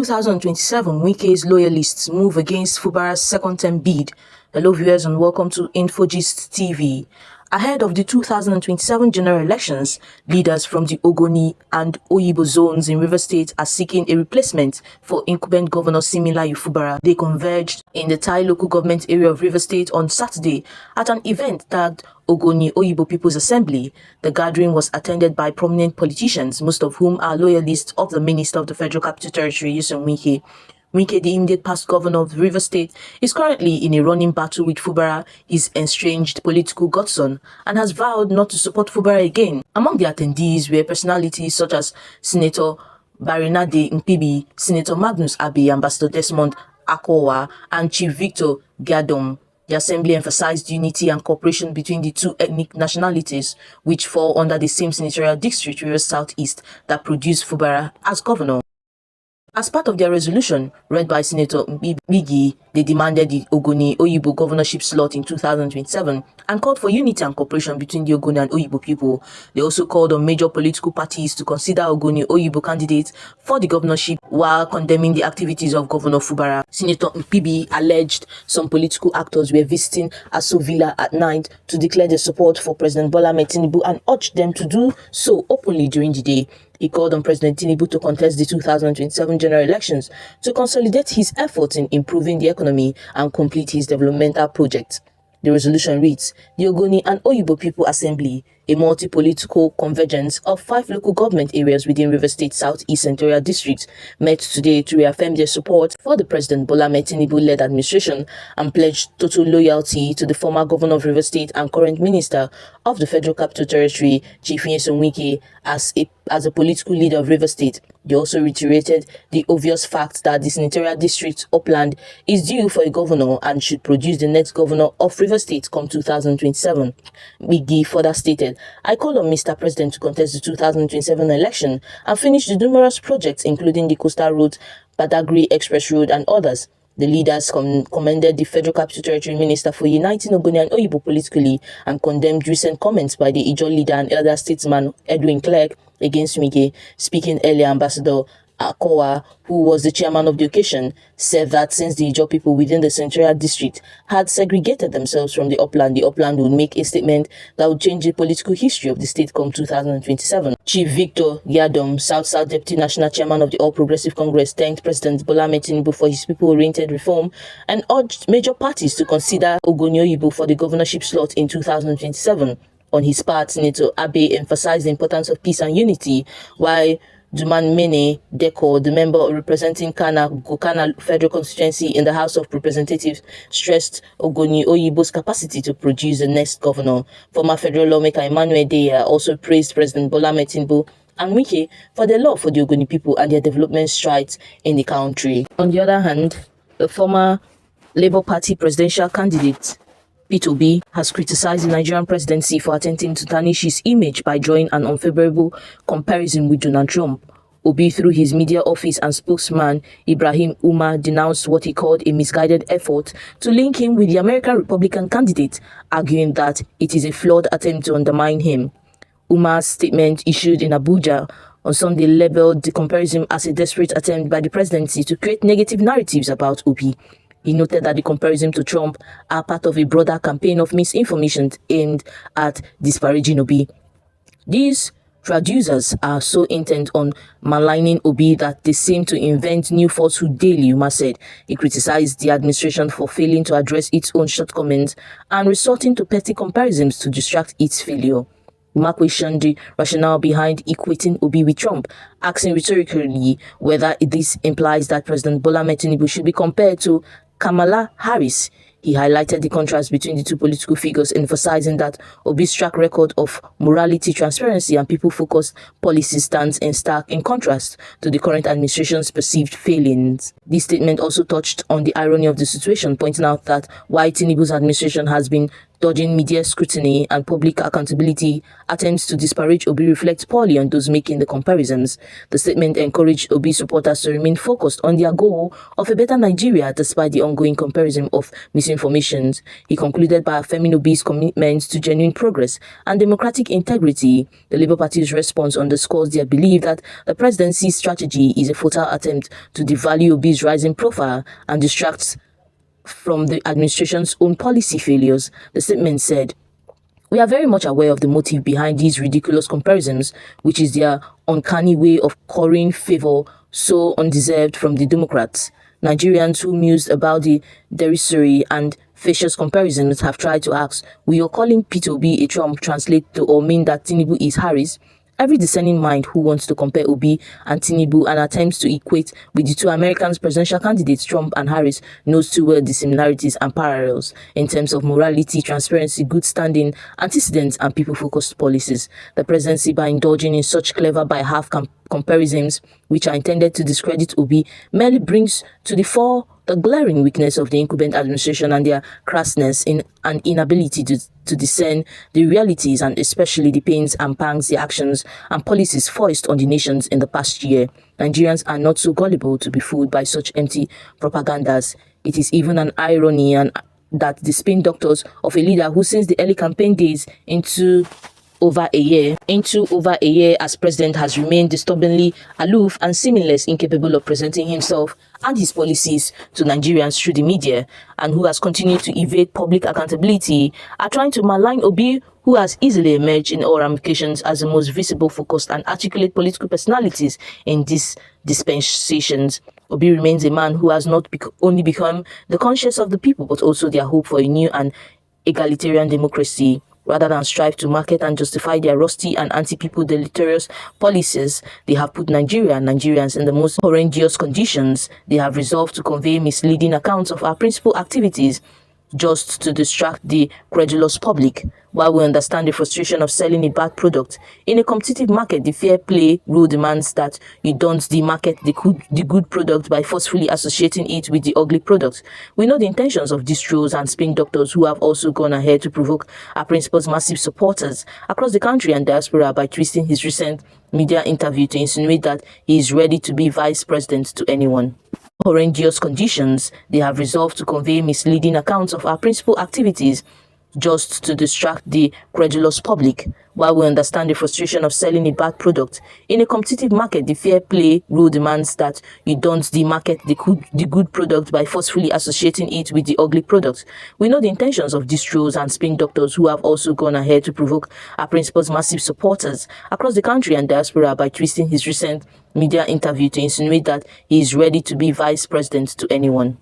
2027 Wike's loyalists move against Fubara's second-term bid. Hello viewers and welcome to Infogist TV. Ahead of the 2027 general elections, leaders from the Ogoni and Oyibo zones in Rivers State are seeking a replacement for incumbent Governor Similayo Fubara. They converged in the Tai local government area of Rivers State on Saturday at an event tagged Ogoni Oyibo People's Assembly. The gathering was attended by prominent politicians, most of whom are loyalists of the Minister of the Federal Capital Territory, Wike. Wike, the immediate past governor of the Rivers State, is currently in a running battle with Fubara, his estranged political godson, and has vowed not to support Fubara again. Among the attendees were personalities such as Senator Barinade Mpibi, Senator Magnus Abe, Ambassador Desmond Akowa, and Chief Victor Giadom. The assembly emphasized unity and cooperation between the two ethnic nationalities, which fall under the same senatorial district, Rivers Southeast, that produced Fubara as governor. As part of their resolution, read by Senator Mbigi, they demanded the Ogoni Oyibo governorship slot in 2027 and called for unity and cooperation between the Ogoni and Oyibo people. They also called on major political parties to consider Ogoni Oyibo candidates for the governorship while condemning the activities of Governor Fubara. Senator Mpibi alleged some political actors were visiting Aso Villa at night to declare their support for President Bola Ahmed Tinubu and urged them to do so openly during the day. He called on President Tinubu to contest the 2027 general elections to consolidate his efforts in improving the economy and complete his developmental projects. The resolution reads, the Ogoni and Oyibo People Assembly, a multi-political convergence of 5 local government areas within Rivers State Southeast Senatorial District, met today to reaffirm their support for the President Bola Ahmed Tinubu-led administration and pledged total loyalty to the former governor of Rivers State and current minister of the Federal Capital Territory, Chief Wike, as a political leader of Rivers State. They also reiterated the obvious fact that the senatorial district Upland is due for a governor and should produce the next governor of Rivers State come 2027. Migi further stated, I call on Mr. President to contest the 2027 election and finish the numerous projects including the Coastal Road, Badagry Express Road and others. The leaders commended the Federal Capital Territory Minister for uniting Ogoni and Oyibo politically and condemned recent comments by the Ijaw leader and elder statesman Edwin Clegg against Wike. Speaking earlier, Ambassador Akowa, who was the chairman of the occasion, said that since the Ijaw people within the Senatorial District had segregated themselves from the Upland would make a statement that would change the political history of the state come 2027. Chief Victor Giadom, South-South Deputy National Chairman of the All Progressive Congress, thanked President Bola Ahmed Tinubu for his people-oriented reform and urged major parties to consider Ogoni Oyibo for the governorship slot in 2027. On his part, Senator Abe emphasized the importance of peace and unity, while Duman Mene Deko, the member representing Gokana Federal Constituency in the House of Representatives, stressed Ogoni Oyibo's capacity to produce the next governor. Former federal lawmaker Emmanuel Deya also praised President Bola Ahmed Tinubu and Wike for their love for the Ogoni people and their development strides in the country. On the other hand, the former Labour Party presidential candidate Peter Obi has criticized the Nigerian presidency for attempting to tarnish his image by drawing an unfavorable comparison with Donald Trump. Obi, through his media office and spokesman Ibrahim Umar, denounced what he called a misguided effort to link him with the American Republican candidate, arguing that it is a flawed attempt to undermine him. Umar's statement, issued in Abuja on Sunday, labeled the comparison as a desperate attempt by the presidency to create negative narratives about Obi. He noted that the comparison to Trump are part of a broader campaign of misinformation aimed at disparaging Obi. These traducers are so intent on maligning Obi that they seem to invent new falsehood daily, Umar said. He criticized the administration for failing to address its own shortcomings and resorting to petty comparisons to distract its failure. Umar questioned the rationale behind equating Obi with Trump, asking rhetorically whether this implies that President Bola Ahmed Tinubu should be compared to Kamala Harris. He highlighted the contrast between the two political figures, emphasizing that Obi's track record of morality, transparency, and people-focused policy stands in stark contrast to the current administration's perceived failings. This statement also touched on the irony of the situation, pointing out that while Tinubu's administration has been dodging media scrutiny and public accountability. Attempts to disparage Obi reflect poorly on those making the comparisons. The statement encouraged Obi supporters to remain focused on their goal of a better Nigeria despite the ongoing comparison of misinformation. He concluded by affirming Obi's commitment to genuine progress and democratic integrity. The Labour Party's response underscores their belief that the presidency's strategy is a futile attempt to devalue Obi's rising profile and distracts from the administration's own policy failures. The statement said, "We are very much aware of the motive behind these ridiculous comparisons, which is their uncanny way of currying favor so undeserved from the Democrats. Nigerians who mused about the derisory and facetious comparisons have tried to ask, will your calling Peter Obi a Trump translate to or mean that Tinubu is Harris? Every discerning mind who wants to compare Obi and Tinubu and attempts to equate with the two American presidential candidates, Trump and Harris, knows too well the similarities and parallels in terms of morality, transparency, good standing, antecedents, and people-focused policies. The presidency, by indulging in such clever by-half comparisons, which are intended to discredit Obi, merely brings to the fore the glaring weakness of the incumbent administration and their crassness in an inability to discern the realities and especially the pains and pangs the actions and policies foisted on the nations in the past year. Nigerians are not so gullible to be fooled by such empty propagandas. It is even an irony that the spin doctors of a leader who since the early campaign days into over a year as president has remained disturbingly aloof and seemingly incapable of presenting himself and his policies to Nigerians through the media, and who has continued to evade public accountability, are trying to malign Obi, who has easily emerged in all ramifications as the most visible, focused and articulate political personalities in these dispensations. Obi remains a man who has not only become the conscience of the people but also their hope for a new and egalitarian democracy. Rather than strive to market and justify their rusty and anti-people deleterious policies, they have put Nigeria and Nigerians in the most horrendous conditions. They have resolved to convey misleading accounts of our principal activities just to distract the credulous public. While we understand the frustration of selling a bad product, in a competitive market, the fair play rule demands that you don't demarket the good product by forcefully associating it with the ugly product. We know the intentions of these trolls and spin doctors who have also gone ahead to provoke our principal's massive supporters across the country and diaspora by twisting his recent media interview to insinuate that he is ready to be vice president to anyone. Horrendous conditions, they have resolved to convey misleading accounts of our principal activities just to distract the credulous public. While we understand the frustration of selling a bad product, in a competitive market, the fair play rule demands that you don't demarket the good product by forcefully associating it with the ugly product. We know the intentions of these trolls and spin doctors who have also gone ahead to provoke our principal's massive supporters across the country and diaspora by twisting his recent media interview to insinuate that he is ready to be vice president to anyone.